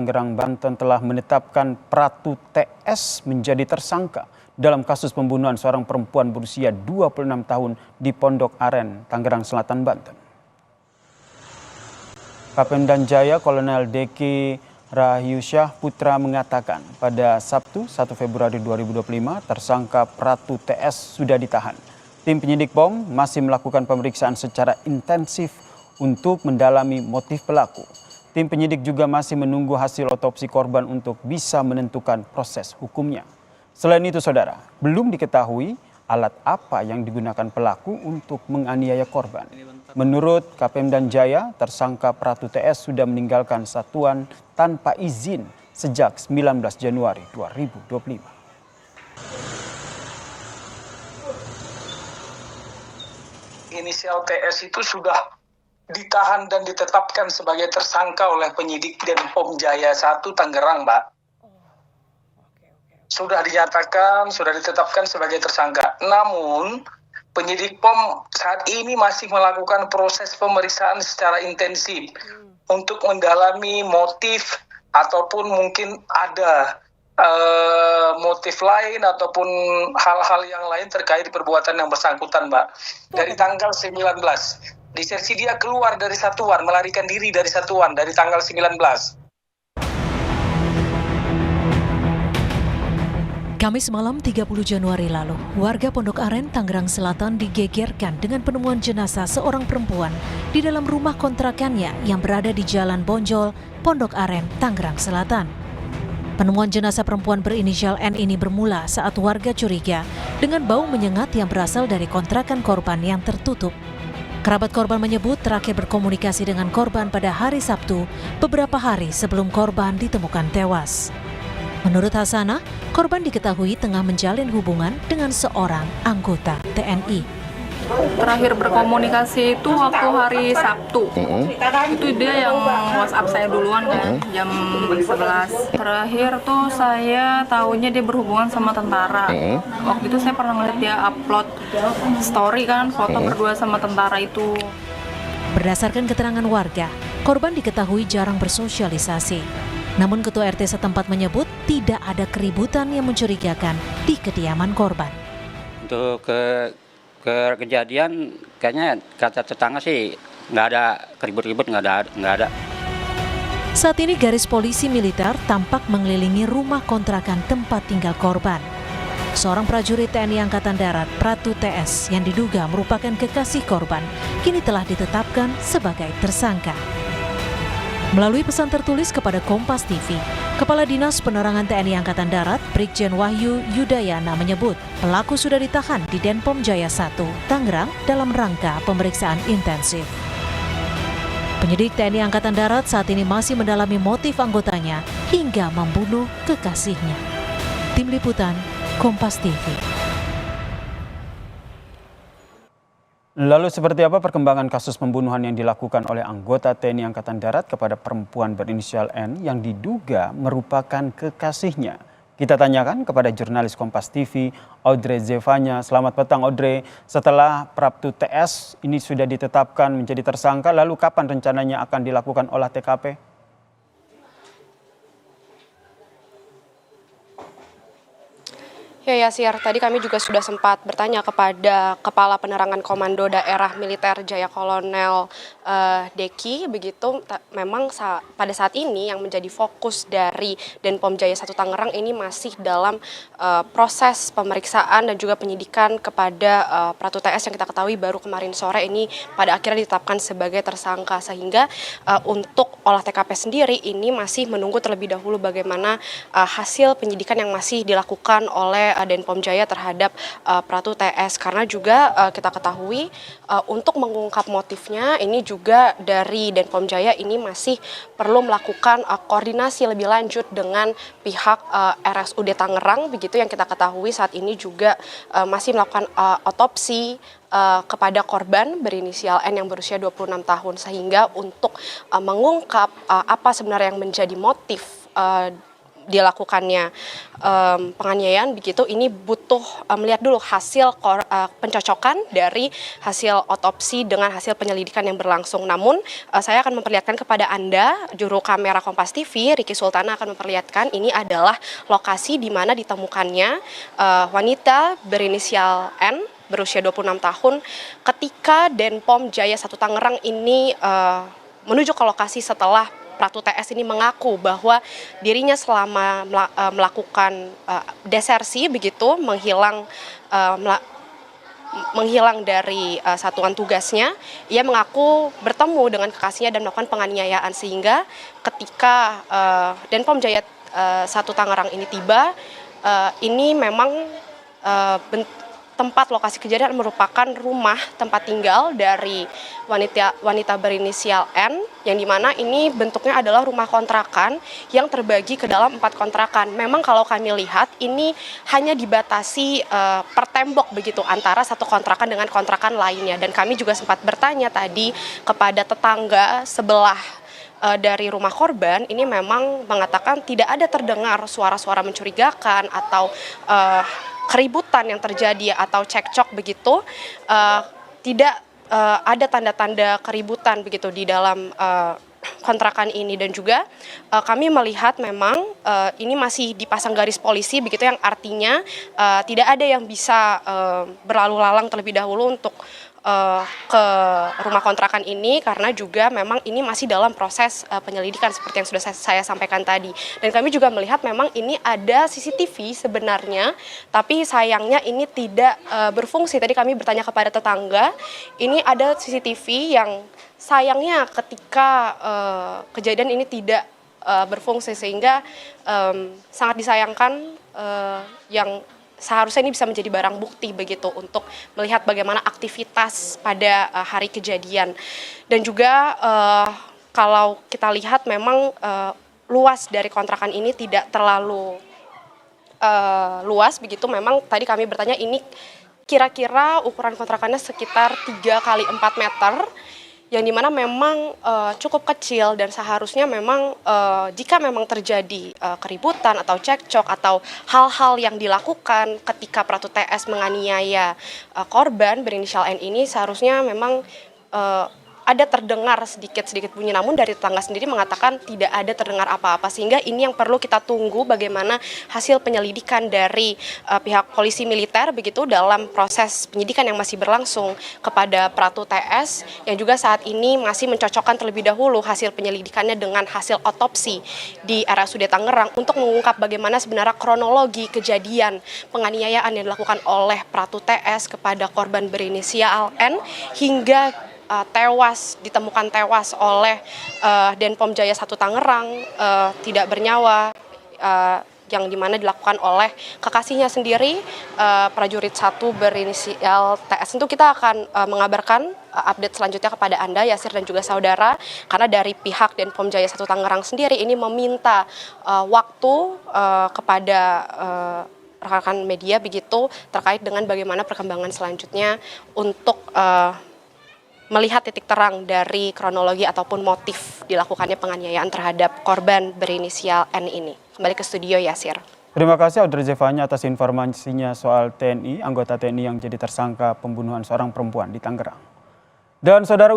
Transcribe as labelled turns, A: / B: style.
A: Tangerang, Banten telah menetapkan Pratu TS menjadi tersangka dalam kasus pembunuhan seorang perempuan berusia 26 tahun di Pondok Aren, Tangerang Selatan, Banten. Kapolda Jaya Kolonel Deki Rahyusyah Putra mengatakan pada Sabtu 1 Februari 2025 tersangka Pratu TS sudah ditahan. Tim penyidik POM masih melakukan pemeriksaan secara intensif untuk mendalami motif pelaku. Tim penyidik juga masih menunggu hasil otopsi korban untuk bisa menentukan proses hukumnya. Selain itu, saudara, belum diketahui alat apa yang digunakan pelaku untuk menganiaya korban. Menurut Kapolda Jaya, tersangka Pratu TS sudah meninggalkan satuan tanpa izin sejak 19 Januari 2025.
B: Inisial TS itu sudah ditahan dan ditetapkan sebagai tersangka oleh penyidik Denpom Jaya 1 Tangerang, Mbak. Sudah dinyatakan, sudah ditetapkan sebagai tersangka. Namun, penyidik POM saat ini masih melakukan proses pemeriksaan secara intensif untuk mendalami motif ataupun mungkin ada motif lain ataupun hal-hal yang lain terkait perbuatan yang bersangkutan, Mbak. Dari tanggal 19, disersi dia keluar dari satuan, melarikan diri dari satuan dari tanggal 19.
C: Kamis malam 30 Januari lalu, warga Pondok Aren, Tangerang Selatan digegerkan dengan penemuan jenazah seorang perempuan di dalam rumah kontrakannya yang berada di Jalan Bonjol, Pondok Aren, Tangerang Selatan. Penemuan jenazah perempuan berinisial N ini bermula saat warga curiga dengan bau menyengat yang berasal dari kontrakan korban yang tertutup. Kerabat korban menyebut terakhir berkomunikasi dengan korban pada hari Sabtu, beberapa hari sebelum korban ditemukan tewas. Menurut Hasanah, korban diketahui tengah menjalin hubungan dengan seorang anggota TNI.
D: Terakhir berkomunikasi itu waktu hari Sabtu. Itu dia yang WhatsApp saya duluan kan, jam 11. Terakhir tuh saya tahunya dia berhubungan sama tentara. Waktu itu saya pernah ngeliat dia upload story kan, foto berdua sama tentara itu.
C: Berdasarkan keterangan warga, korban diketahui jarang bersosialisasi. Namun Ketua RT setempat menyebut tidak ada keributan yang mencurigakan di kediaman korban.
E: Untuk kejadian kayaknya kata tetangga sih nggak ada keribut-ribut, nggak ada.
C: Saat ini garis polisi militer tampak mengelilingi rumah kontrakan tempat tinggal korban. Seorang prajurit TNI Angkatan Darat, Pratu TS, yang diduga merupakan kekasih korban, kini telah ditetapkan sebagai tersangka. Melalui pesan tertulis kepada Kompas TV, Kepala Dinas Penerangan TNI Angkatan Darat, Brigjen Wahyu Yudayana menyebut pelaku sudah ditahan di Denpom Jaya 1, Tangerang dalam rangka pemeriksaan intensif. Penyidik TNI Angkatan Darat saat ini masih mendalami motif anggotanya hingga membunuh kekasihnya. Tim Liputan, Kompas TV.
A: Lalu seperti apa perkembangan kasus pembunuhan yang dilakukan oleh anggota TNI Angkatan Darat kepada perempuan berinisial N yang diduga merupakan kekasihnya? Kita tanyakan kepada jurnalis Kompas TV, Audrey Zevanya. Selamat petang, Audrey. Setelah Pratu TS ini sudah ditetapkan menjadi tersangka, lalu kapan rencananya akan dilakukan olah TKP?
F: Ya Yasir, tadi kami juga sudah sempat bertanya kepada Kepala Penerangan Komando Daerah Militer Jaya Kolonel Deki, begitu memang pada saat ini yang menjadi fokus dari Denpom Jaya 1 Tangerang ini masih dalam proses pemeriksaan dan juga penyidikan kepada Pratu TS yang kita ketahui baru kemarin sore ini pada akhirnya ditetapkan sebagai tersangka, sehingga untuk olah TKP sendiri ini masih menunggu terlebih dahulu bagaimana hasil penyidikan yang masih dilakukan oleh Denpom Jaya terhadap Pratu TS, karena juga kita ketahui untuk mengungkap motifnya ini juga dari Denpom Jaya ini masih perlu melakukan koordinasi lebih lanjut dengan pihak RSUD Tangerang, begitu yang kita ketahui saat ini juga masih melakukan otopsi kepada korban berinisial N yang berusia 26 tahun, sehingga untuk mengungkap apa sebenarnya yang menjadi motif dilakukannya penganiayaan begitu, ini butuh melihat dulu hasil pencocokan dari hasil otopsi dengan hasil penyelidikan yang berlangsung. Namun saya akan memperlihatkan kepada Anda, juru kamera Kompas TV, Ricky Sultana akan memperlihatkan ini adalah lokasi di mana ditemukannya wanita berinisial N berusia 26 tahun ketika Denpom Jaya 1 Tangerang ini menuju ke lokasi setelah Pratu TS ini mengaku bahwa dirinya selama melakukan desersi begitu, menghilang dari satuan tugasnya, ia mengaku bertemu dengan kekasihnya dan melakukan penganiayaan, sehingga ketika Denpom Jaya 1 Tangerang ini tiba, ini memang tempat lokasi kejadian merupakan rumah tempat tinggal dari wanita berinisial N, yang dimana ini bentuknya adalah rumah kontrakan yang terbagi ke dalam 4 kontrakan. Memang kalau kami lihat ini hanya dibatasi per tembok begitu antara satu kontrakan dengan kontrakan lainnya, dan kami juga sempat bertanya tadi kepada tetangga sebelah dari rumah korban, ini memang mengatakan tidak ada terdengar suara-suara mencurigakan atau keributan yang terjadi atau cekcok begitu, tidak ada tanda-tanda keributan begitu di dalam kontrakan ini. Dan juga kami melihat memang ini masih dipasang garis polisi begitu, yang artinya tidak ada yang bisa berlalu lalang terlebih dahulu untuk ke rumah kontrakan ini, karena juga memang ini masih dalam proses penyelidikan seperti yang sudah saya sampaikan tadi. Dan kami juga melihat memang ini ada CCTV sebenarnya, tapi sayangnya ini tidak berfungsi. Tadi kami bertanya kepada tetangga, ini ada CCTV yang sayangnya ketika kejadian ini tidak berfungsi, sehingga sangat disayangkan, yang seharusnya ini bisa menjadi barang bukti begitu untuk melihat bagaimana aktivitas pada hari kejadian. Dan juga kalau kita lihat memang luas dari kontrakan ini tidak terlalu luas begitu. Memang tadi kami bertanya, ini kira-kira ukuran kontrakannya sekitar 3 kali 4 meter, yang dimana memang cukup kecil, dan seharusnya memang jika memang terjadi keributan atau cekcok atau hal-hal yang dilakukan ketika Pratu TS menganiaya korban berinisial N ini, seharusnya memang ada terdengar sedikit bunyi, namun dari tetangga sendiri mengatakan tidak ada terdengar apa-apa, sehingga ini yang perlu kita tunggu bagaimana hasil penyelidikan dari pihak polisi militer begitu dalam proses penyidikan yang masih berlangsung kepada Pratu TS, yang juga saat ini masih mencocokkan terlebih dahulu hasil penyelidikannya dengan hasil otopsi di RSUD Tangerang untuk mengungkap bagaimana sebenarnya kronologi kejadian penganiayaan yang dilakukan oleh Pratu TS kepada korban berinisial N hingga ditemukan tewas oleh Denpom Jaya 1 Tangerang, tidak bernyawa, yang dimana dilakukan oleh kekasihnya sendiri, prajurit 1 berinisial TS. Tentu kita akan mengabarkan update selanjutnya kepada Anda, Yasir dan juga saudara, karena dari pihak Denpom Jaya 1 Tangerang sendiri ini meminta waktu kepada rekan media begitu terkait dengan bagaimana perkembangan selanjutnya untuk melihat titik terang dari kronologi ataupun motif dilakukannya penganiayaan terhadap korban berinisial N ini. Kembali ke studio, Yasir.
A: Terima kasih Audrey Zevanya atas informasinya soal anggota TNI yang jadi tersangka pembunuhan seorang perempuan di Tangerang. Dan saudara,